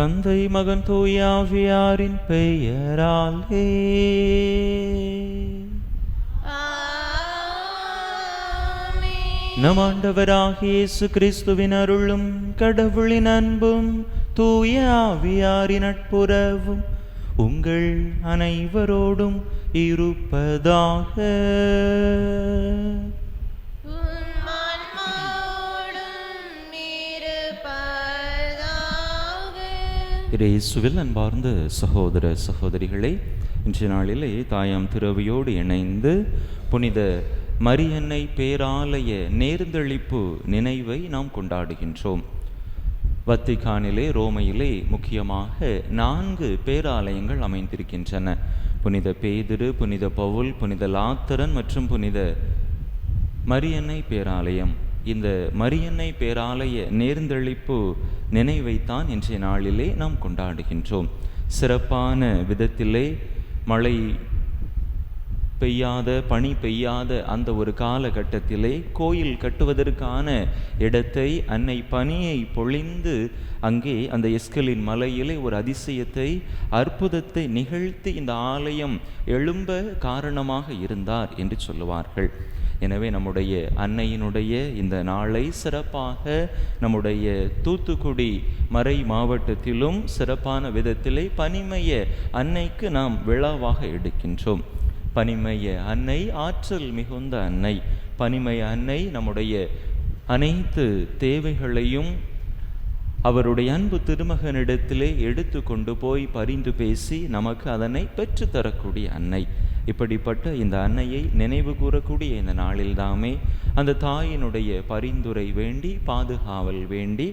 தந்தை மகன் தூய ஆவியாரின் பெயராலே. நம் ஆண்டவராகிய இயேசு கிறிஸ்துவின் அருளும் கடவுளின் அன்பும் தூய ஆவியாரின் நட்புறவும் உங்கள் அனைவரோடும் இருப்பதாக. இயேசுவில் அன்பார்ந்த சகோதர சகோதரிகளே, இன்றைய நாளிலே தாயாம் திரவியோடு இணைந்து புனித மரியன்னை பேராலய நேர்ந்தளிப்பு நினைவை நாம் கொண்டாடுகின்றோம். வத்திக்கானிலே, ரோமையிலே முக்கியமாக 4 பேராலயங்கள் அமைந்திருக்கின்றன. புனித பேதுரு, புனித பவுல், புனித லாத்தரன் மற்றும் புனித மரியன்னை பேராலயம். இந்த மரியன்னை பேராலய நேர்ந்தளிப்பு நினைவைத்தான் இன்றைய நாளிலே நாம் கொண்டாடுகின்றோம். சிறப்பான விதத்திலே மழை பெய்யாத, பனி பெய்யாத அந்த ஒரு காலகட்டத்திலே கோயில் கட்டுவதற்கான இடத்தை அன்னை பனியை பொழிந்து அங்கே அந்த எஸ்கலின் மலையிலே ஒரு அதிசயத்தை, அற்புதத்தை நிகழ்த்தி இந்த ஆலயம் எழும்ப காரணமாக இருந்தார் என்று சொல்லுவார்கள். எனவே நம்முடைய அன்னையினுடைய இந்த நாளை சிறப்பாக நம்முடைய தூத்துக்குடி மறை மாவட்டத்திலும் சிறப்பான விதத்திலே பனிமய அன்னைக்கு நாம் விழாவாக எடுக்கின்றோம். பனிமய அன்னை ஆற்றல் மிகுந்த அன்னை. பனிமய அன்னை நம்முடைய அனைத்து தேவைகளையும் அவருடைய அன்பு திருமகனிடத்திலே எடுத்து கொண்டு போய் பரிந்து பேசி நமக்கு அதனை பெற்றுத்தரக்கூடிய அன்னை. இப்படிப்பட்ட இந்த அன்னையை நினைவு கூறக்கூடிய இந்த நாளில்தாமே அந்த தாயினுடைய பரிந்துரை வேண்டி, பாதுகாவல் வேண்டி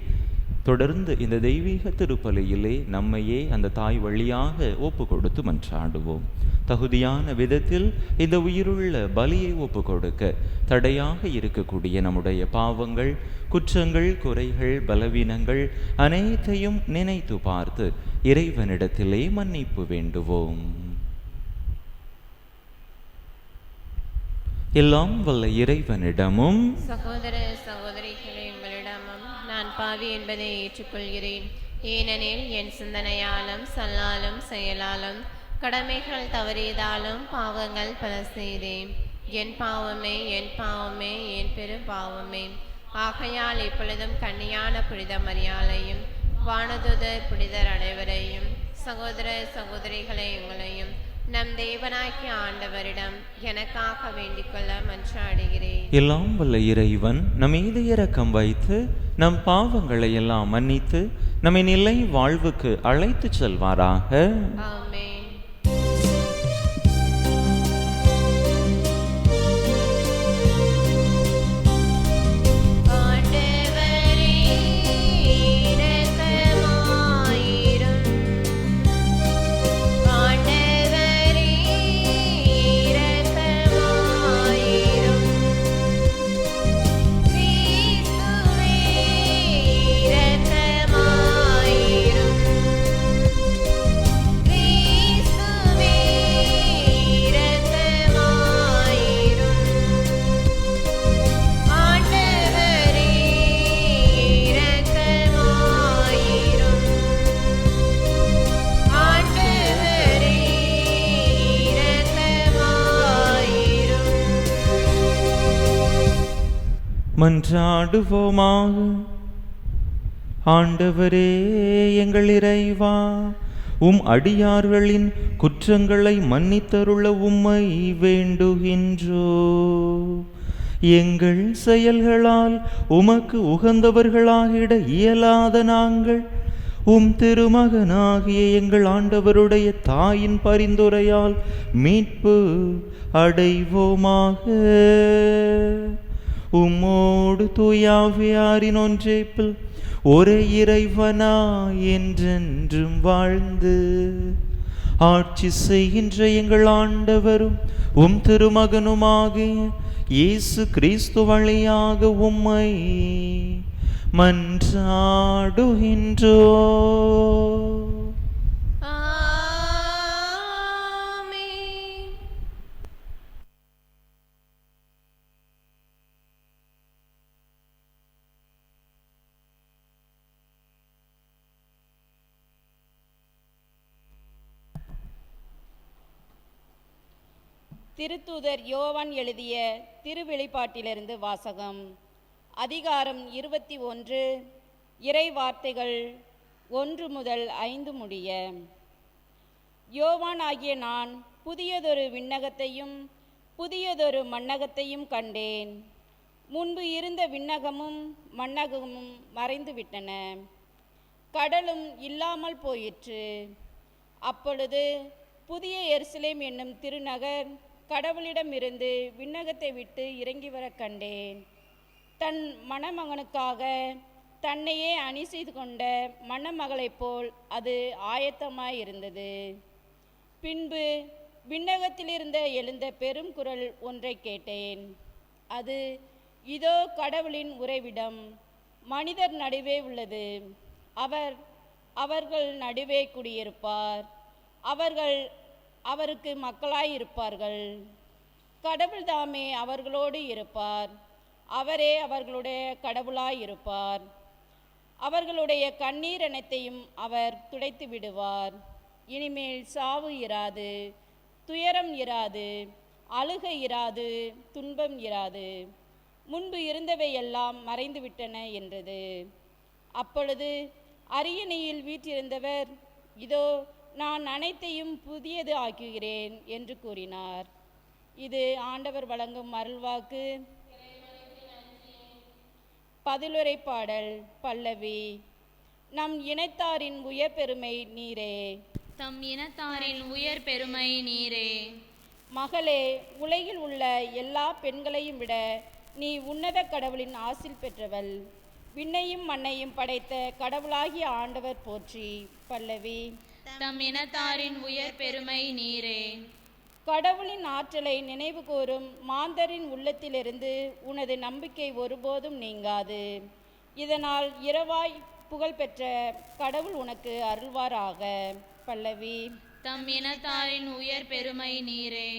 தொடர்ந்து இந்த தெய்வீக திருப்பலியிலே நம்மையே அந்த தாய் வழியாக ஒப்பு கொடுத்து மன்றாடுவோம். தகுதியான விதத்தில் இந்த உயிருள்ள பலியை ஒப்பு கொடுக்க தடையாக இருக்கக்கூடிய நம்முடைய பாவங்கள், குற்றங்கள், குறைகள், பலவீனங்கள் அனைத்தையும் நினைத்து பார்த்து இறைவனிடத்திலே மன்னிப்பு வேண்டுவோம். எல்லாம் வல்ல இறைவனிடமும் சகோதர சகோதரிகளே உங்களிடமும் நான் பாவி என்பதை ஏற்றுக்கொள்கிறேன். ஏனெனில் என் சிந்தனையாலும் சொல்லாலும் செயலாலும் கடமைகள் தவறியதாலும் பாவங்கள் பல செய்தேன். என் பாவமே, என் பாவமே, என் பெரும் பாவமே. ஆகையால் இப்பொழுதும் கன்னியான புனித மரியாளையும் வானதுதர் புனிதர் அனைவரையும் சகோதர சகோதரிகளை உங்களையும் நம் தேவனாகிய ஆண்டவரிடம் எனக்காக வேண்டிக் கொள்ள மன்றாடுகிறேன். எல்லாம் வல்ல இறைவன் நம் மீது இரக்கம் வைத்து நம் பாவங்களை எல்லாம் மன்னித்து நம்மை நிலை வாழ்வுக்கு அழைத்து செல்வாராக. ஆமென். மன்றாடுவோமாக. ஆண்டவரே எங்கள் இறைவா, உம் அடியார்களின் குற்றங்களை மன்னித்தருள உம்மை வேண்டுகின்றோ. எங்கள் செயல்களால் உமக்கு உகந்தவர்களாகிட இயலாத நாங்கள் உம் திருமகனாகிய எங்கள் ஆண்டவருடைய தாயின் பரிந்துரையால் மீட்பு அடைவோமாக. உம்மோடு தூயாவியாரின் ஒன்றைப்பில் ஒரே இறைவனா என்றென்றும் வாழ்ந்து ஆட்சி செய்கின்ற எங்கள் ஆண்டவரும் உம் திருமகனுமாகிய இயேசு கிறிஸ்து வழியாக உம்மை மன்றாடுகின்றோ. திருத்தூதர் யோவான் எழுதிய திருவெளிப்பாட்டிலிருந்து வாசகம். அதிகாரம் 21, இறை வார்த்தைகள் 1 முதல் 5 முடிய. யோவான் ஆகிய நான் புதியதொரு விண்ணகத்தையும் புதியதொரு மண்ணகத்தையும் கண்டேன். முன்பு இருந்த விண்ணகமும் மண்ணகமும் மறைந்துவிட்டன, கடலும் இல்லாமல் போயிற்று. அப்பொழுது புதிய எருசலேம் என்னும் திருநகர் கடவுளிடமிருந்து விண்ணகத்தை விட்டு இறங்கி வர கண்டேன். தன் மணமகனுக்காக தன்னையே அணி செய்து கொண்ட மணமகளைப் போல் அது ஆயத்தமாயிருந்தது. பின்பு விண்ணகத்திலிருந்து எழுந்த பெரும் குரல் ஒன்றை கேட்டேன். அது, இதோ கடவுளின் உறைவிடம் மனிதர் நடுவே உள்ளது. அவர்கள் நடுவே குடியிருப்பார். அவர்கள் அவருக்கு மக்களாயிருப்பார்கள். கடவுள் தாமே அவர்களோடு இருப்பார். அவரே அவர்களுடைய கடவுளாயிருப்பார். அவர்களுடைய கண்ணீர் அனைத்தையும் அவர் துடைத்து விடுவார். இனிமேல் சாவு இராது, துயரம் இராது, அழுகை இராது, துன்பம் இராது. முன்பு இருந்தவையெல்லாம் மறைந்துவிட்டன என்றது. அப்பொழுது அரியணையில் வீற்றிருந்தவர், இதோ நான் அனைத்தையும் புதியது ஆக்குகிறேன் என்று கூறினார். இது ஆண்டவர் வழங்கும் அருள்வாக்கு. பதிலுரை பாடல். பல்லவி. நம் இனத்தாரின் உயர் பெருமை நீரே. தம் இனத்தாரின் உயர் பெருமை நீரே. மகளே, உலகில் உள்ள எல்லா பெண்களையும் விட நீ உன்னத கடவுளின் ஆசில் பெற்றவள். விண்ணையும் மண்ணையும் படைத்த கடவுளாகிய ஆண்டவர் போற்றி. பல்லவி. தம் இனத்தாரின் உயர் பெருமை நீரே. கடவுளின் ஆற்றலை நினைவு கூறும் மாந்தரின் உள்ளத்திலிருந்து உனது நம்பிக்கை ஒருபோதும் நீங்காது. இதனால் இரவாய் புகழ்பெற்ற கடவுள் உனக்கு அருள்வாராக. பல்லவி. தம் இனத்தாரின் உயர் பெருமை நீரே.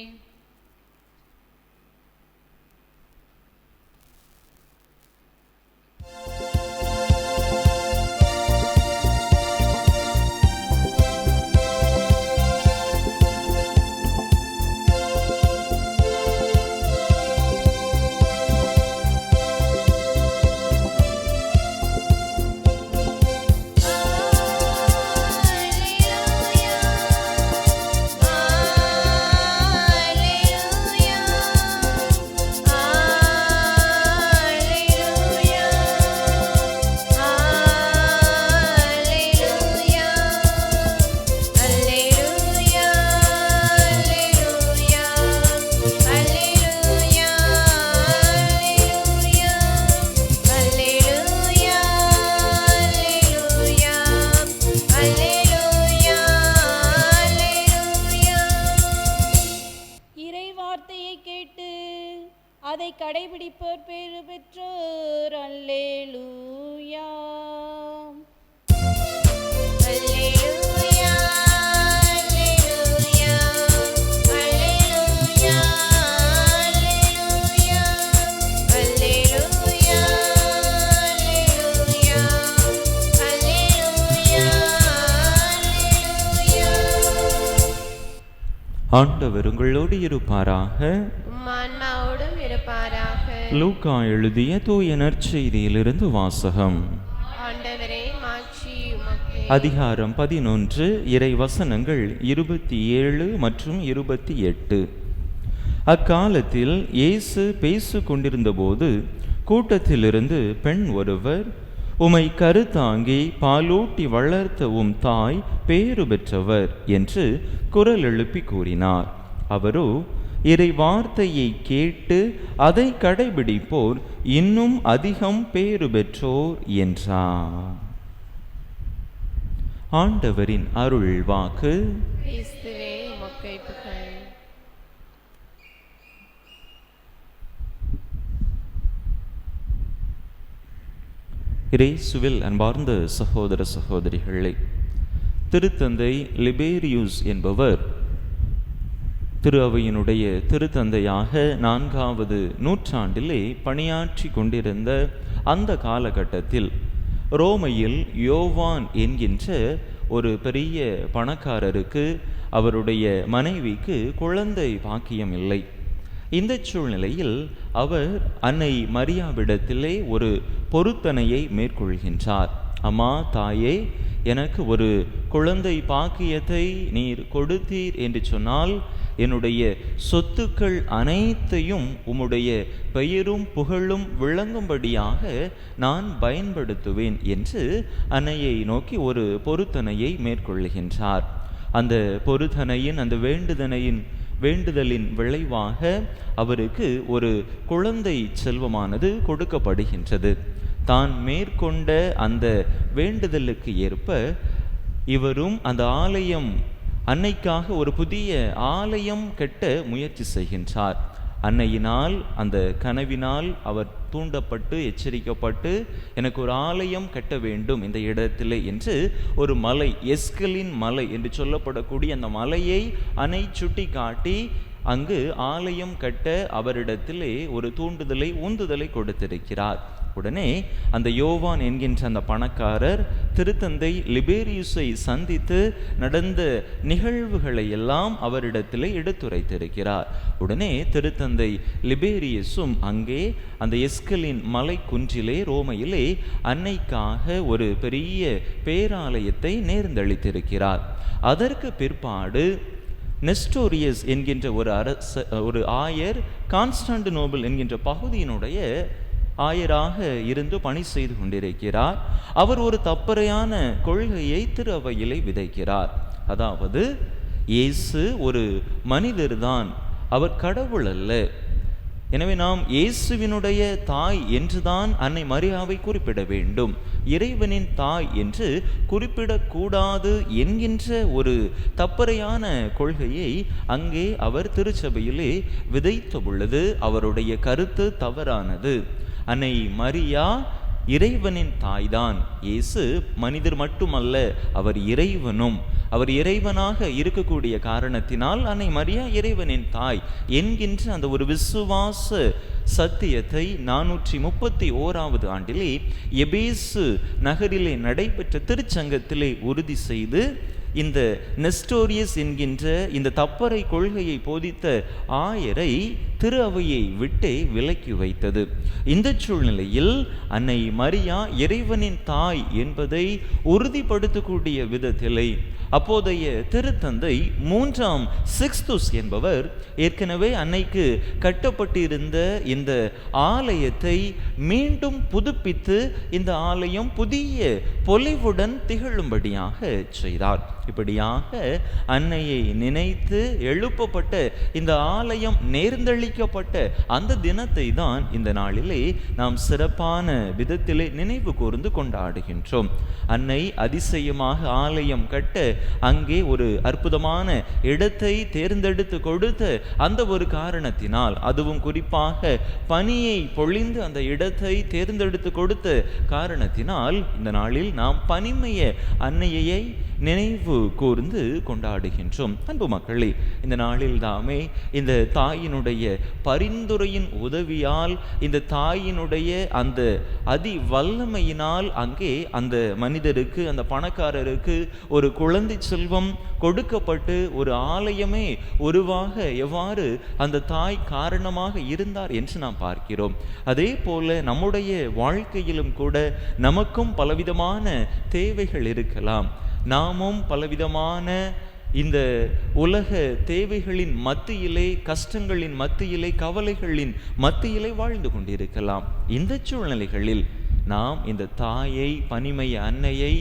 அதை கடைபிடிப்போர் பேறு பெற்றோர். அல்லேலூயா. அல்லேலூயா, அல்லேலூயா, அல்லேலூயா, அல்லேலூயா, அல்லேலூயா, அல்லேலூயா, அல்லேலூயா, அல்லேலூயா. ஆண்டவர் உங்களோடு இருப்பாராக. ஆன்மாவோடும் இருப்பாராக. லூக்கா எழுதிய தூய நற்செய்தியிலிருந்து வாசகம். ஆண்டவரே, மாட்சி உமக்கே. அதிகாரம் 11, இறை வசனங்கள் 27 மற்றும் 28. அக்காலத்தில் இயேசு பேசிக் கொண்டிருந்தபோது கூட்டத்திலிருந்து பெண் ஒருவர், உமை கருத்தாங்கி பாலூட்டி வளர்த்த உம் தாய் பேறு பெற்றவர் என்று குரல் எழுப்பி கூறினார். அவரோ, இறை வார்த்தையை கேட்டு அதை கடைபிடிப்போர் இன்னும் அதிகம் பேறு பெற்றோர் என்றார். ஆண்டவரின் அருள் வாக்கு. கிறிஸ்துவே, உமக்கு புகழ். இயேசுவில் அன்பார்ந்த சகோதர சகோதரிகளே, திருத்தந்தை லிபேரியூஸ் என்பவர் திரு அவையினுடைய திருத்தந்தையாக 4வது நூற்றாண்டிலே பணியாற்றி கொண்டிருந்த அந்த காலகட்டத்தில் ரோமையில் யோவான் என்கின்ற ஒரு பெரிய பணக்காரருக்கு அவருடைய மனைவிக்கு குழந்தை பாக்கியம் இல்லை. இந்த சூழ்நிலையில் அவர் அன்னை மரியாவிடத்திலே ஒரு பொருத்தனையை மேற்கொள்கின்றார். அம்மா, தாயே, எனக்கு ஒரு குழந்தை பாக்கியத்தை நீர் கொடுத்தீர் என்று சொன்னால் என்னுடைய சொத்துக்கள் அனைத்தையும் உம்முடைய பெயரும் புகழும் விளங்கும்படியாக நான் பயன்படுத்துவேன் என்று அன்னையை நோக்கி ஒரு பொருத்தனையை மேற்கொள்கின்றார். அந்த பொருத்தனையின் அந்த வேண்டுதலின் விளைவாக அவருக்கு ஒரு குழந்தை செல்வமானது கொடுக்கப்படுகின்றது. தான் மேற்கொண்ட அந்த வேண்டுதலுக்கு ஏற்ப இவரும் அந்த அன்னைக்காக ஒரு புதிய ஆலயம் கட்ட முயற்சி செய்கின்றார். அன்னையினால், அந்த கனவினால் அவர் தூண்டப்பட்டு எச்சரிக்கப்பட்டு, எனக்கு ஒரு ஆலயம் கட்ட வேண்டும் இந்த இடத்திலே என்று ஒரு மலை, எஸ்கலின் மலை என்று சொல்லப்படக்கூடிய அந்த மலையை அன்னை சுட்டி காட்டி அங்கு ஆலயம் கட்ட அவரிடத்திலே ஒரு உந்துதலை கொடுத்திருக்கிறார். உடனே அந்த யோவான் என்கின்ற அந்த பணக்காரர் திருத்தந்தை லிபேரியுஸை சந்தித்து நடந்த நிகழ்வுகளை எல்லாம் அவரிடத்திலே எடுத்துரைத்திருக்கிறார். உடனே திருத்தந்தை லிபேரியுஸும் அங்கே அந்த எஸ்கலின் மலை குன்றிலே ரோமையிலே அன்னைக்காக ஒரு பெரிய பேராலயத்தை நேர்ந்தளித்திருக்கிறார். அதற்கு பிற்பாடு நெஸ்டோரியஸ் என்கின்ற ஒரு ஆயர் கான்ஸ்டாண்டினோபிள் என்கின்ற பகுதியினுடைய ஆயராக இருந்து பணி செய்து கொண்டிருக்கிறார். அவர் ஒரு தப்பறையான கொள்கையை திரு அவையிலே விதைக்கிறார். அதாவது, இயேசு ஒரு மனிதர்தான், அவர் கடவுள் அல்ல. எனவே நாம் இயேசுவினுடைய தாய் என்றுதான் அன்னை மரியாவை குறிப்பிட வேண்டும், இறைவனின் தாய் என்று குறிப்பிடக்கூடாது என்கின்ற ஒரு தப்பறையான கொள்கையை அங்கே அவர் திருச்சபையிலே விதைத்த பொழுது அவருடைய கருத்து தவறானது. அன்னை மரியா இறைவனின் தாய்தான். இயேசு மனிதர் மட்டுமல்ல, அவர் இறைவனும். அவர் இறைவனாக இருக்கக்கூடிய காரணத்தினால் அன்னை மரியா இறைவனின் தாய் என்கின்ற அந்த ஒரு விசுவாச சத்தியத்தை 431வது ஆண்டிலே எபேசு நகரிலே நடைபெற்ற திருச்சங்கத்திலே உறுதி செய்து இந்த நெஸ்டோரியஸ் என்கின்ற இந்த தப்பறை கொள்கையை போதித்த ஆயரை திரு அவையை விட்டே விலக்கி வைத்தது. இந்த சூழ்நிலையில் அன்னை மரியா இறைவனின் தாய் என்பதை உறுதிப்படுத்தக்கூடிய விதத்திலே அப்போதைய திருத்தந்தை 3ஆம் சிக்ஸ்துஸ் என்பவர் ஏற்கனவே அன்னைக்கு கட்டப்பட்டிருந்த இந்த ஆலயத்தை மீண்டும் புதுப்பித்து இந்த ஆலயம் புதிய பொலிவுடன் திகழும்படியாக செய்தார். இப்படியாக அன்னையை நினைத்து எழுப்பப்பட்ட இந்த ஆலயம் நேர்ந்தளிக்கப்பட்ட அந்த தினத்தை தான் இந்த நாளிலே நாம் சிறப்பான விதத்திலே நினைவு கூர்ந்து கொண்டாடுகின்றோம். அன்னை அதிசயமாக ஆலயம் கட்ட அங்கே ஒரு அற்புதமான இடத்தை தேர்ந்தெடுத்து கொடுத்த அந்த ஒரு காரணத்தினால், அதுவும் குறிப்பாக பனியை பொழிந்து அந்த இடத்தை தேர்ந்தெடுத்து கொடுத்த காரணத்தினால் இந்த நாளில் நாம் பனிமய அன்னையை நினைவு கூர்ந்து கொண்டாடுகின்றோம். அன்பு மக்களே, இந்த நாளில் தாமே இந்த தாயினுடைய பரிந்துரையின் உதவியால், இந்த தாயினுடைய அந்த அதி வல்லமையினால் அங்கே அந்த மனிதருக்கு, அந்த பணக்காரருக்கு ஒரு குழந்தை செல்வம் கொடுக்கப்பட்டு ஒரு ஆலயமே உருவாக எவ்வாறு அந்த தாய் காரணமாக இருந்தார் என்று நாம் பார்க்கிறோம். அதே போல நம்முடைய வாழ்க்கையிலும் கூட நமக்கும் பலவிதமான தேவைகள் இருக்கலாம். நாமும் பலவிதமான இந்த உலக தேவைகளின் மத்தியிலே, கஷ்டங்களின் மத்தியிலே, கவலைகளின் மத்தியிலே வாழ்ந்து கொண்டிருக்கலாம். இந்த சூழ்நிலைகளில் நாம் இந்த தாயை, பனிமய அன்னையை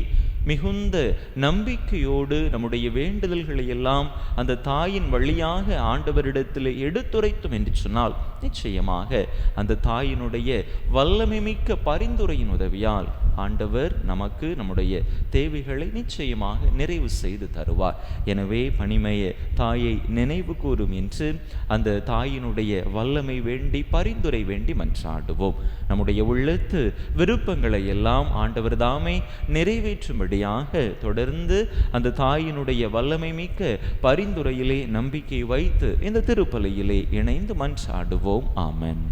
மிகுந்த நம்பிக்கையோடு நம்முடைய வேண்டுதல்களை எல்லாம் அந்த தாயின் வழியாக ஆண்டவரிடத்தில் எடுத்துரைத்தோம் என்று சொன்னால், நிச்சயமாக அந்த தாயினுடைய வல்லமை மிக்க பரிந்துரையின் உதவியால் ஆண்டவர் நமக்கு நம்முடைய தேவைகளை நிச்சயமாக நிறைவு செய்து தருவார். எனவே பனிமய தாயை நினைவு கூறும் என்று அந்த தாயினுடைய வல்லமை வேண்டி, பரிந்துரை வேண்டி மன்றாடுவோம். நம்முடைய உள்ளத்து விருப்பங்களை எல்லாம் ஆண்டவர் தாமே நிறைவேற்றும்படியாக தொடர்ந்து அந்த தாயினுடைய வல்லமை மிக்க பரிந்துரையிலே நம்பிக்கை வைத்து இந்த திருப்பலியிலே இணைந்து மன்றாடுவோம். ஆமென்.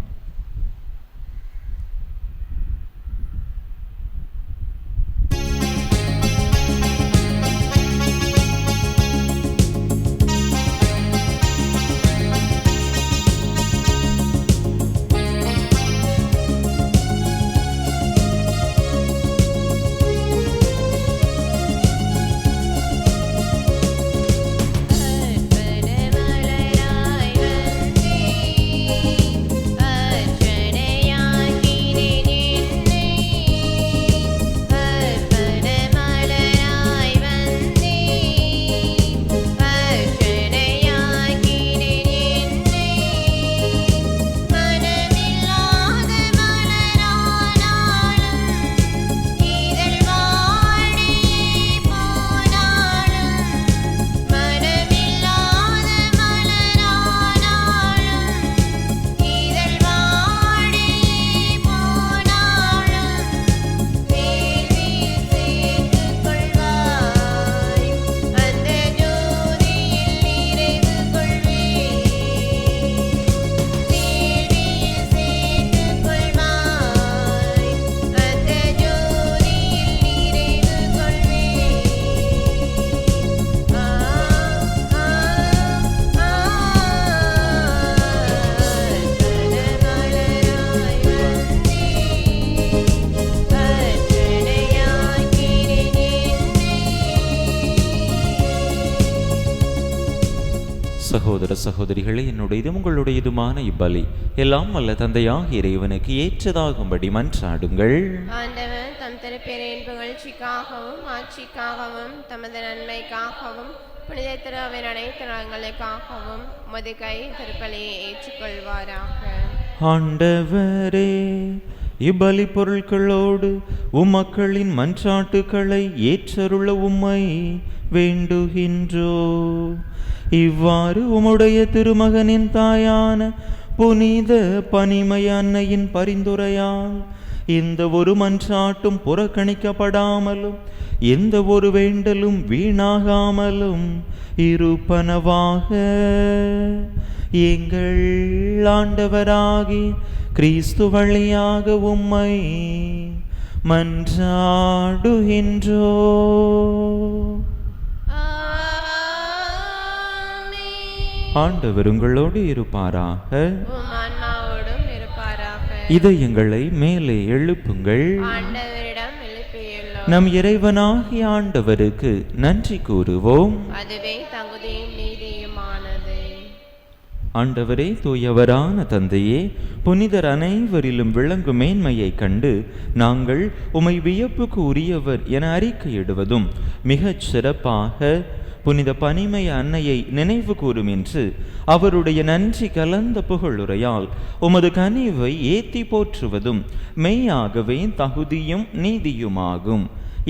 சகோதர சகோதரிகளே, என்னுடையதும் உங்களுடையதுமான இப்பலி எல்லாம் வல்ல தந்தையாகிய இறைவனுக்கு ஏற்றதாகும்படி மன்றாடுங்கள். ஆண்டவர் தம் திருப்பெயரின் புகழ்ச்சிக்காகவும் ஆட்சிக்காகவும் தமது நன்மைக்காகவும் புனித திருவின் அனைத்து நலன்களுக்காகவும் உமது கை திருப்பலியை ஏற்றுக்கொள்வாராக. ஆண்டவரே, இப்பலி பொருட்களோடு உம்மக்களின் மன்றாட்டுக்களை ஏற்றருள உம்மை வேண்டுகின்றோ. இவ்வாறு உம்முடைய திருமகனின் தாயான புனித பனிமய அன்னையின் பரிந்துரையால் இந்த ஒரு மன்றாட்டும் புறக்கணிக்கப்படாமலும் எந்த ஒரு வேண்டலும் வீணாகாமலும் இருப்பனவாக. எங்கள் ஆண்டவராகி கிறிஸ்து வழியாக உம்மை மன்றாடுகின்றோ. ஆண்டவர் உங்களோடு இருப்பாராக. உம் ஆன்மாவோடும் இருப்பாராக. இதயங்களை மேலே எழுப்புங்கள். ஆண்டவரிடம் எழுப்பியுள்ளோம். நம் இறைவனாகிய ஆண்டவருக்கு நன்றி கூறுவோம். அதுவே தகுதியும் நீதியுமானது. ஆண்டவரே, தூயவரான தந்தையே, புனிதர் அனைவரிலும் விளங்கும் மேன்மையை கண்டு நாங்கள் உமை வியப்புக்கு உரியவர் என அறிக்கையிடுவதும் மிகச் சிறப்பாக புனித பனிமய அன்னையை நினைவு கூறும் என்று அவருடைய நன்றி கலந்த புகழுரையால் உமது கனிவை ஏத்தி போற்றுவதும் மெய்யாகவே தகுதியும் நீதியுமாகும்.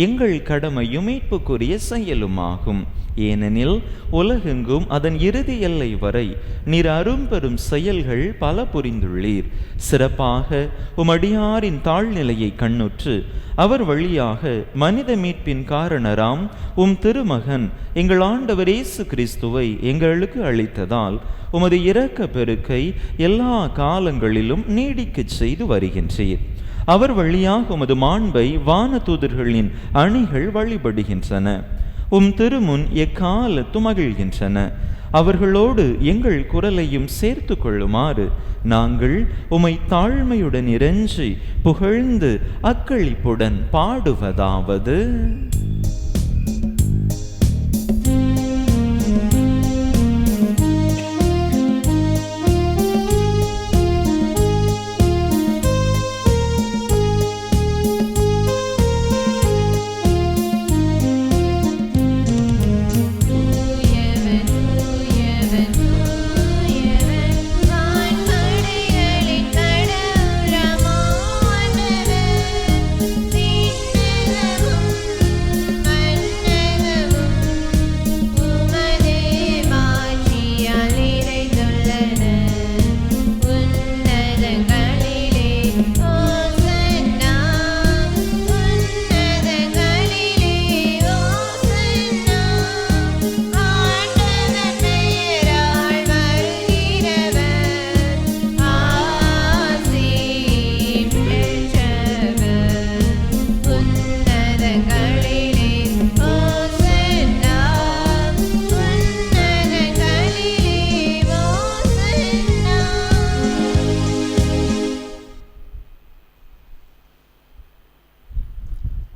எங்கள் கடமையும் மீட்புக்குரிய செயலுமாகும். ஏனெனில் உலகெங்கும் அதன் இறுதி எல்லை வரை நீர் அரும்பெரும் செயல்கள் பல புரிந்துள்ளீர். சிறப்பாக உமடியாரின் தாழ்நிலையை கண்ணுற்று அவர் வழியாக மனித மீட்பின் காரணராம் உம் திருமகன் எங்கள் ஆண்டவர் இயேசு கிறிஸ்துவை எங்களுக்கு அளித்ததால் உமது இரக்க பெருக்கை எல்லா காலங்களிலும் நீடிக்கச் செய்து வருகின்றீர். அவர் வழியாக உமது மாண்பை வானதூதர்களின் அணிகள் வழிபடுகின்றன. உம் திருமுன் எக்காலத்தும் மகிழ்கின்றன. அவர்களோடு எங்கள் குரலையும் சேர்த்து கொள்ளுமாறு நாங்கள் உமை தாழ்மையுடன் இறைஞ்சி புகழ்ந்து அக்களிப்புடன் பாடுவதாவது: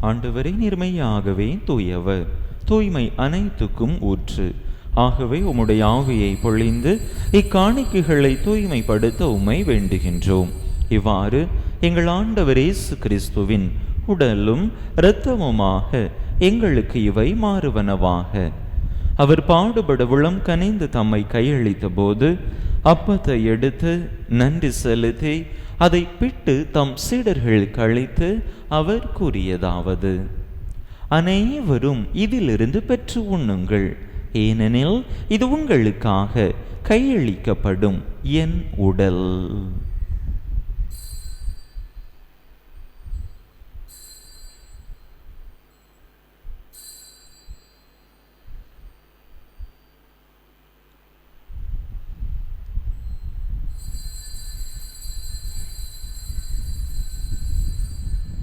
ஆண்டவரே, நீர்மையாகவே தூயவர், தூய்மை அனைத்துக்கும் ஊற்று. ஆகவே உம்முடைய ஆவியை பொழிந்து இக்காணிக்கைகளை தூய்மைப்படுத்த உம்மை வேண்டுகின்றோம். இவ்வாறு எங்கள் ஆண்டவர் இயேசு கிறிஸ்துவின் உடலும் இரத்தமுமாக எங்களுக்கு இவை மாறுவனவாக. அவர் பாடுபட உளம் கனிந்து தம்மை கையளித்த போது அப்பத்தை எடுத்து நன்றி செலுத்தி அதை பிட்டு தம் சீடர்களுக்கு அளித்து அவர் கூறியதாவது: அனைவரும் இதிலிருந்து பெற்று உண்ணுங்கள், ஏனெனில் இது உங்களுக்காக கையளிக்கப்படும் என் உடல்.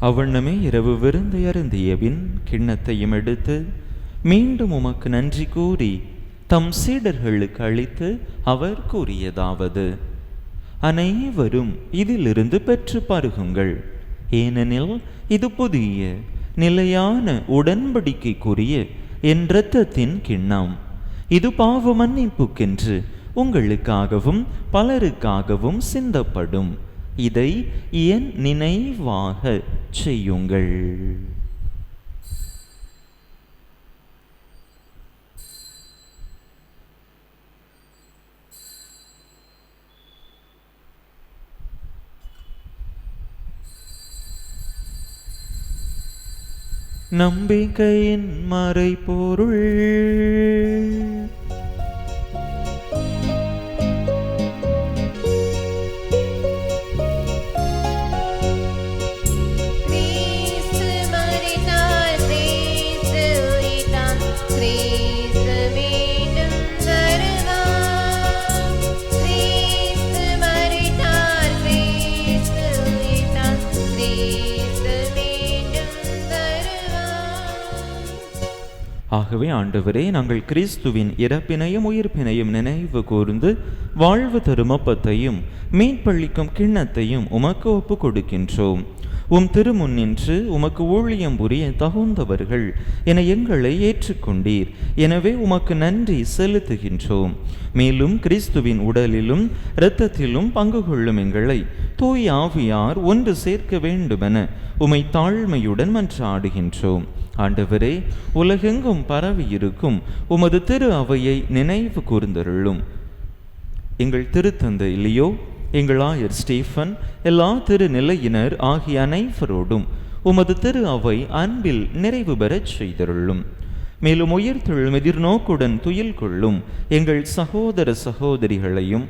அவ்வண்ணமே இரவு விருந்தை அருந்திய பின் கிண்ணத்தையும் எடுத்து மீண்டும் உமக்கு நன்றி கூறி தம் சீடர்களுக்கு அளித்து அவர் கூறியதாவது: அனைவரும் இதிலிருந்து பெற்று பருகுங்கள், ஏனெனில் இது புதிய நிலையான உடன்படிக்கைக்குரிய என் இரத்தத்தின் கிண்ணம். இது பாவ மன்னிப்புக்கென்று உங்களுக்காகவும் பலருக்காகவும் சிந்தப்படும். இதை என் நினைவாக செய்யுங்கள். நம்பிக்கையின் மறைபொருள். ஆகவே ஆண்டவரே, நாங்கள் கிறிஸ்துவின் இறப்பினையும் உயிர்ப்பினையும் நினைவு கூர்ந்து வாழ்வு தரும் அப்பத்தையும் மீட்பளிக்கும் கிண்ணத்தையும் உமக்கு ஒப்பு கொடுக்கின்றோம். உம் திருமுன்னின்று உமக்கு ஊழியம் புரிய தகுந்தவர்கள் என எங்களை ஏற்றுக்கொண்டீர். எனவே உமக்கு நன்றி செலுத்துகின்றோம். மேலும் கிறிஸ்துவின் உடலிலும் இரத்தத்திலும் பங்கு கொள்ளும் எங்களை தூய் ஆவியார் ஒன்று சேர்க்க வேண்டுமென உமை தாழ்மையுடன் மன்றாடுகின்றோம். ஆண்டவரே, உலகெங்கும் பரவி இருக்கும் உமது திரு அவையை நினைவு கூர்ந்தருளும். எங்கள் திருத்தந்தை லியோ, எங்கள் ஆயர் ஸ்டீஃபன், எல்லா திருநிலையினர் ஆகிய அனைவரோடும் உமது திரு அவை அன்பில் நிறைவு பெறச் செய்தருளும். மேலும் உயிர்த்தெழும் எதிர்நோக்குடன் துயில் கொள்ளும் எங்கள் சகோதர சகோதரிகளையும்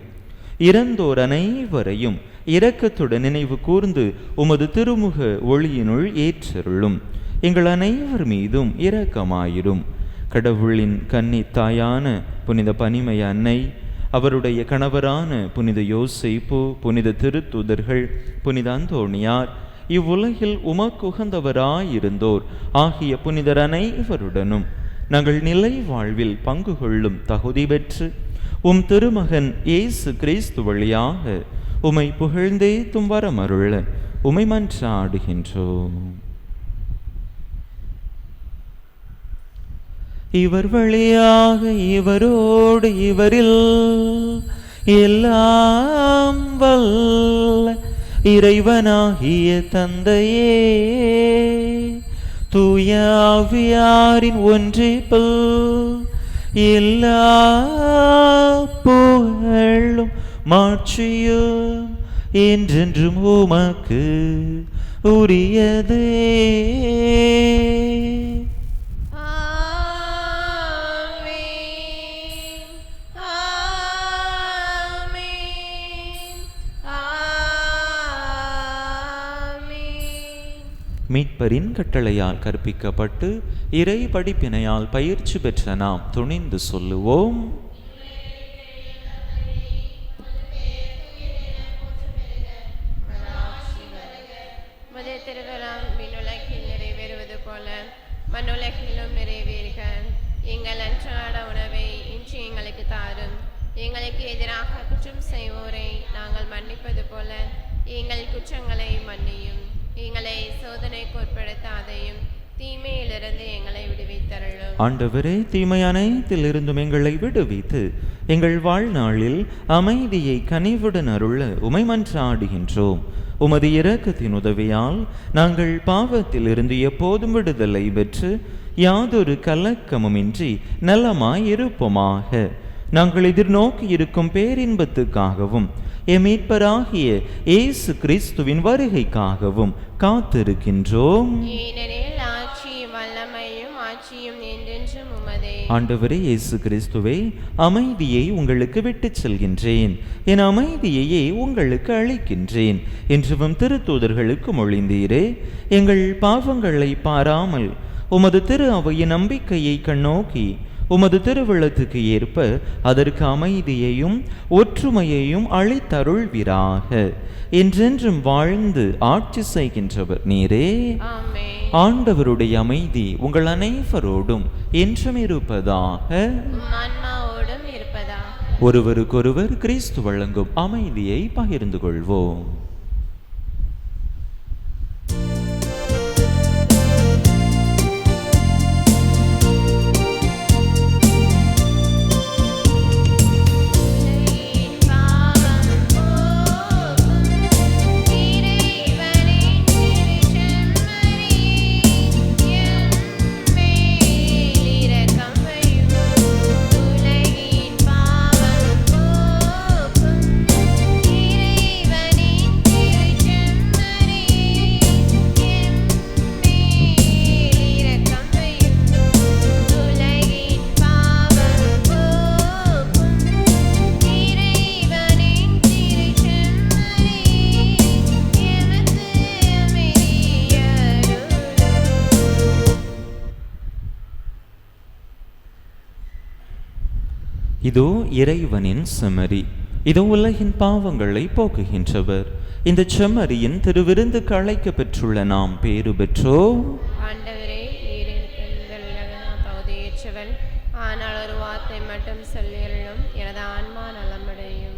இறந்தோர் அனைவரையும் இரக்கத்துடன் நினைவு கூர்ந்து உமது திருமுக ஒளியினுள் ஏற்றருளும். எங்கள் அனைவர் மீதும் இரக்கமாயிரும். கடவுளின் கன்னி தாயான புனித பனிமை அன்னை, அவருடைய கணவரான புனித யோசேப்பு, புனித திருத்தூதர்கள், புனித அந்தோணியார், இவ்வுலகில் உமக்குகந்தவராயிருந்தோர் ஆகிய புனிதர் அனைவருடனும் நாங்கள் நிலை வாழ்வில் பங்கு கொள்ளும் தகுதி பெற்று உம் திருமகன் இயேசு கிறிஸ்து வழியாக உமை புகழ்ந்தே தும்பரமருள உமை மன்றாடுகின்றோம். இவர் வழியாக இவரோடு இவரில் எல்லாம் வல்ல இறைவனாகிய தந்தையே, தூய ஆவியாரின் ஒன்றிப்பில் எல்லா புகழும் மாட்சியும் என்றென்றும் உமக்கு உரியதே. மீட்பரின் கட்டளையால் கற்பிக்கப்பட்டு இறை படிப்பினையால் பயிற்சி பெற்ற நாம் துணிந்து சொல்லுவோம். திருவிழாம் விண்ணுலகில் நிறைவேறுவது போல மண்ணுலகிலும் நிறைவேறுக. எங்கள் அன்றாட உணவை இன்று எங்களுக்கு தாரும். எங்களுக்கு எதிராக குற்றம் செய்வோரை நாங்கள் மன்னிப்பது போல எங்கள் குற்றங்களை மன்னியும். எங்களை சோதனைக்கு உட்படுத்தாதையும் தீமையிலிருந்து எங்களை விடுவித்தருளும். ஆண்டவரே, தீமை அனைத்திலிருந்தும் எங்களை விடுவித்து எங்கள் வாழ்நாளில் அமைதியை கனிவுடன் அருள உமை மன்றாடுகின்றோம். உமது இரக்கத்தின் உதவியால் நாங்கள் பாவத்திலிருந்து எப்போதும் விடுதலை பெற்று யாதொரு கலக்கமுமின்றி நலமாய் இருப்போமாக. நாங்கள் எதிர்நோக்கி இருக்கும் பேரின்பத்துக்காகவும் எமீட்பராகிய இயேசு கிறிஸ்துவின் வருகைக்காகவும் காத்திருக்கின்றோம். ஏனெனில் ஆட்சியும் வல்லமையும் ஆட்சியும் என்றென்றும் உமதே. ஆண்டவரே இயேசு கிறிஸ்துவே, அமைதியை உங்களுக்கு விட்டுச் செல்கின்றேன், என் அமைதியையே உங்களுக்கு அளிக்கின்றேன் என்றும் திருத்தூதர்களுக்கு மொழிந்தீரே. எங்கள் பாவங்களை பாராமல் உமது திரு அவையின் நம்பிக்கையை கண்ணோக்கி உமது திருவிழத்துக்கு ஏற்ப அதற்கு அமைதியையும் ஒற்றுமையையும் அளித்தருள்வீராக. என்றென்றும் வாழ்ந்து ஆட்சி செய்கின்றவர் நீரே. ஆமென். ஆண்டவருடைய அமைதி உங்கள் அனைவரோடும் என்றும் இருப்பதாக. ஆன்மாவோடும் இருப்பதாக. ஒருவருக்கொருவர் கிறிஸ்து வழங்கும் அமைதியை பகிர்ந்து கொள்வோம். இதோ இறைவனின் செம்மறி, இதோ உலகின் பாவங்களை போக்குகின்றவர். இந்த செம்மறியின் திருவிருந்துக்கு அழைக்க பெற்றுள்ள நாம் பேறு பெற்றோம். ஆண்டவரே, நீர் நான் தகுதியேற்றவன், ஆனால் ஒரு வார்த்தை மட்டும் சொல்லியருளும், எனது ஆன்மா நலமடையும்.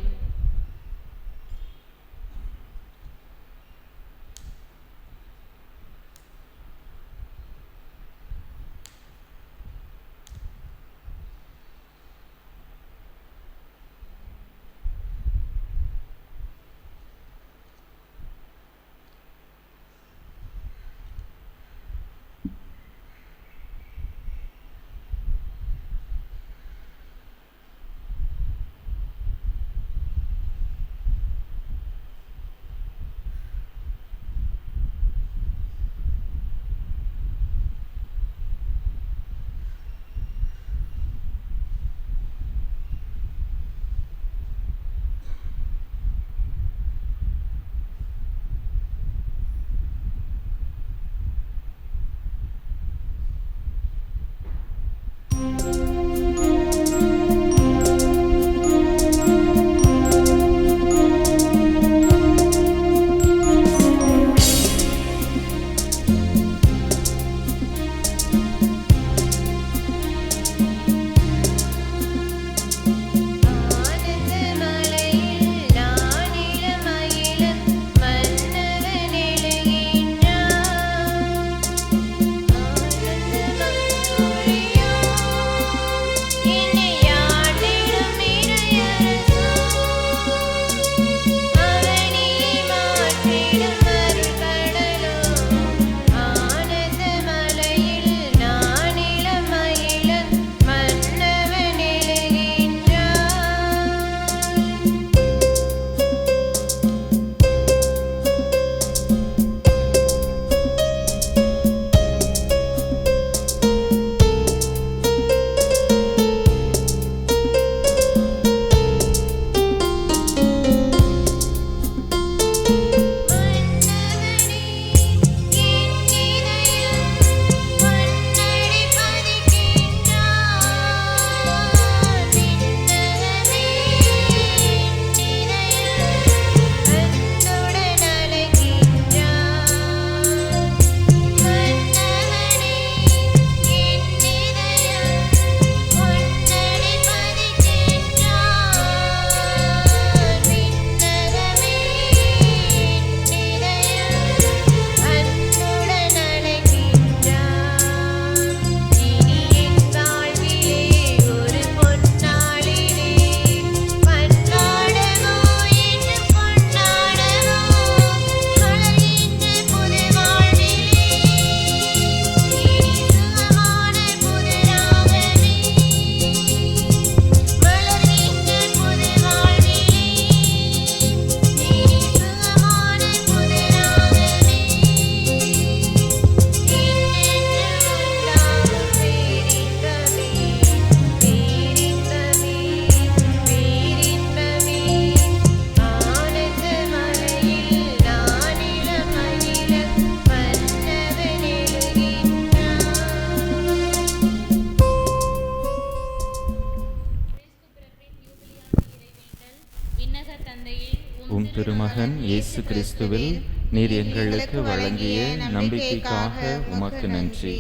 திருமகன் இயேசு கிறிஸ்துவில் நீர் எங்களுக்கு வழங்கிய நம்பிக்கைக்காக உமக்கு நன்றி.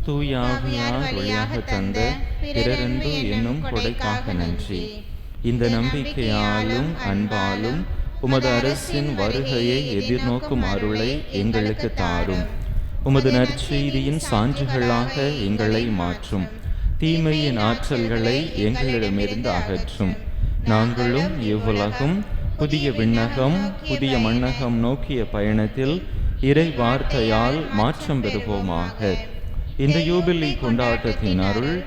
தூய ஆவியார் வழியாக தந்த பிறரன்பு என்னும் கொடைக்காக நன்றி. இந்த நம்பிக்கையாலும் அன்பாலும் உமது அரசின் வருகையை எதிர்நோக்கும் அருளை எங்களுக்கு தாரும். உமது நற்செய்தியின் சான்றுகளாக எங்களை மாற்றும். தீமையின் ஆற்றல்களை எங்களிடமிருந்து அகற்றும். நாங்களும் இவ்வுலகும் புதிய விண்ணகம் புதிய மண்ணகம் நோக்கிய பயணத்தில் இறை வார்த்தையால் மாற்றம் பெறுவோமாக. இந்த யூபிலி கொண்டாட்டத்தின் அருள்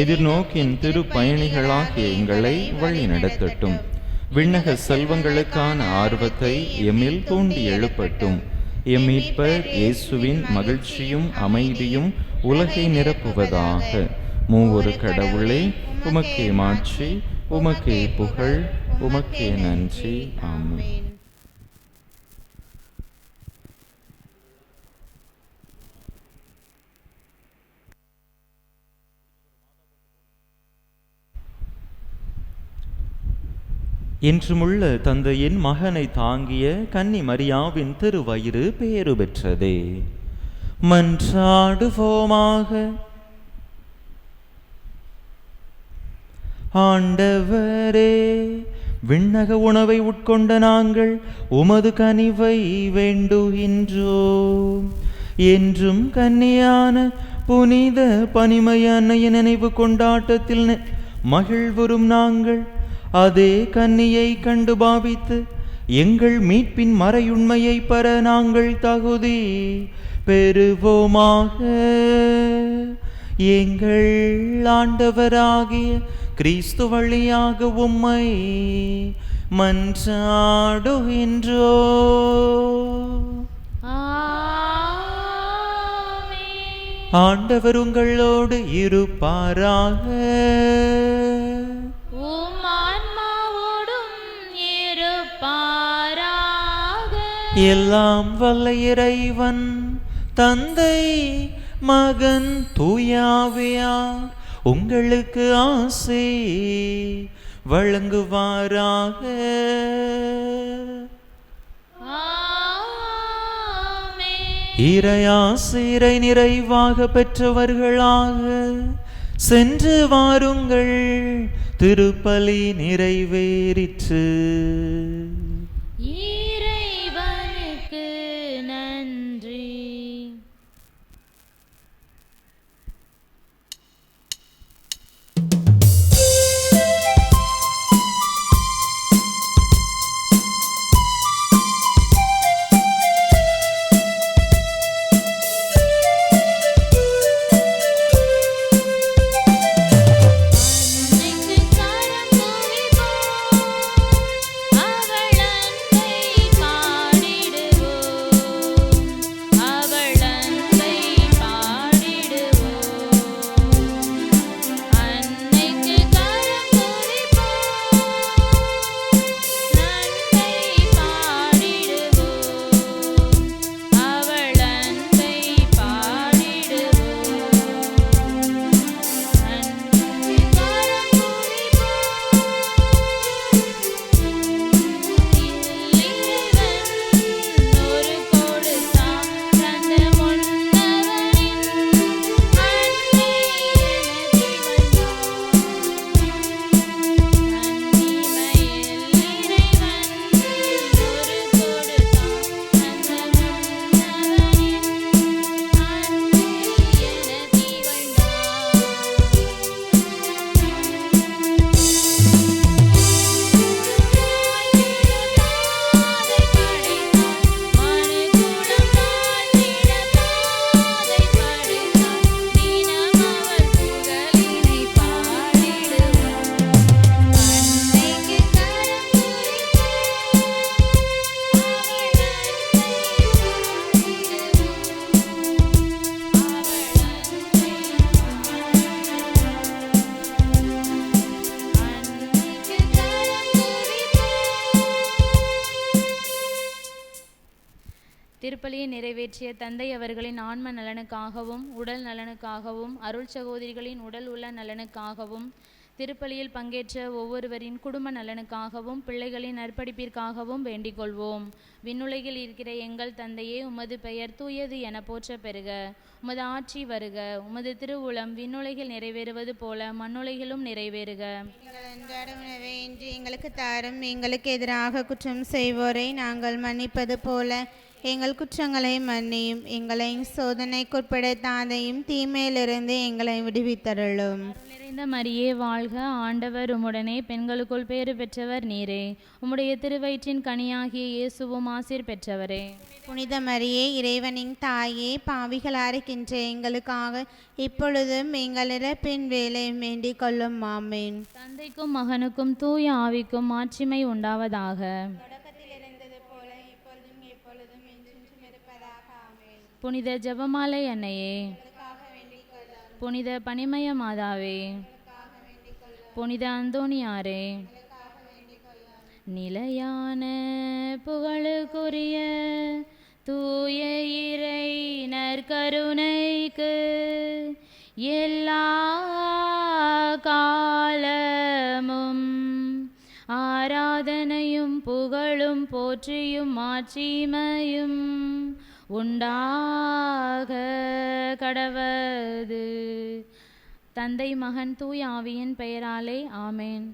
எதிர்நோக்கின் திரு பயணிகளாகிய எங்களை வழி நடத்தட்டும். விண்ணக செல்வங்களுக்கான ஆர்வத்தை எம்மில் தூண்டி எழுப்பட்டும். எம் மீட்பர் இயேசுவின் மகிழ்ச்சியும் அமைதியும் உலகை நிரப்புவதாக. மூவொரு கடவுளே, உமக்கே மாட்சி, உமக்கே புகழ், உமக்கே நன்றி. ஆமென். என்றுமுள்ள தந்தையின் மகனை தாங்கிய கன்னி மரியாவின் திருவயிறு பேறு பெற்றதே. மன்றாடுவோமாக. ஆண்டவரே, விண்ணக உணவை உட்கொண்ட நாங்கள் உமது கனிவை வேண்டுகின்றோம். என்றும் கன்னியான புனித பனிமய அன்னையின் நினைவு கொண்டாட்டத்தில் மகிழ்வுறும் நாங்கள் அதே கன்னியை கண்டு பாவித்து எங்கள் மீட்பின் மறையுண்மையை பெற நாங்கள் தகுதி பெறுவோமாக. எங்கள் ஆண்டவராகிய கிறிஸ்து வழியாக உம்மை மன்றாடுகின்றோ. ஆண்டவர் உங்களோடு இருப்பாராக. எல்லாம் வல்ல இறைவன் தந்தை மகன் தூயாவியார் உங்களுக்கு ஆசி வழங்குவாராக. இறையாசிரை நிறைவாக பெற்றவர்களாக சென்று வாருங்கள். திருப்பலி நிறைவேறிற்று. இறைவனுக்கு நன்றி. திருப்பலியை நிறைவேற்றிய தந்தை அவர்களின் ஆன்ம நலனுக்காகவும் உடல் நலனுக்காகவும் அருள் சகோதரிகளின் உடல் உள்ள நலனுக்காகவும் திருப்பலியில் பங்கேற்ற ஒவ்வொருவரின் குடும்ப நலனுக்காகவும் பிள்ளைகளின் நற்படிப்பிற்காகவும் வேண்டிக் கொள்வோம். விண்ணுலகில் இருக்கிற எங்கள் தந்தையே, உமது பெயர் தூயது என போற்ற பெறுக. உமது ஆட்சி வருக. உமது திருவுளம் விண்ணுலகில் நிறைவேறுவது போல மண்ணுலகிலும் நிறைவேறுக. எங்கள் அன்றாட உணவை இன்று எங்களுக்கு தாரும். எங்களுக்கு எதிராக குற்றம் செய்வோரை நாங்கள் மன்னிப்பது போல எங்கள் குற்றங்களை மன்னியும். எங்களை சோதனைக்குட்படுத்தாதையும் தீமையிலிருந்து எங்களை விடுவித்தருளும். நிறைந்த மரியே வாழ்க. ஆண்டவர் உம்முடனே, பெண்களுக்குள் பேறு பெற்றவர் நீரே. உம்முடைய திருவயிற்றின் கனியாகிய இயேசுவும் ஆசீர் பெற்றவரே. புனித மரியே, இறைவனின் தாயே, பாவிகளாயிருக்கின்ற எங்களுக்காக இப்பொழுதும் எங்கள் இறப்பின் வேளையும் வேண்டிக் கொள்ளும். ஆமேன். தந்தைக்கும் மகனுக்கும் தூய ஆவிக்கும் மாட்சிமை உண்டாவதாக. புனித ஜெபமாலை அன்னையே, புனித பனிமய மாதாவே, புனித அந்தோணியாரே, நிலையான புகழுக்குரிய தூய இறை நற்கருணைக்கு எல்லா காலமும் ஆராதனையும் ஆராதனையும் புகழும் போற்றியும் மாட்சிமையும் உண்டாக கடவது. தந்தை மகன் தூய ஆவியின் பெயராலே ஆமேன்.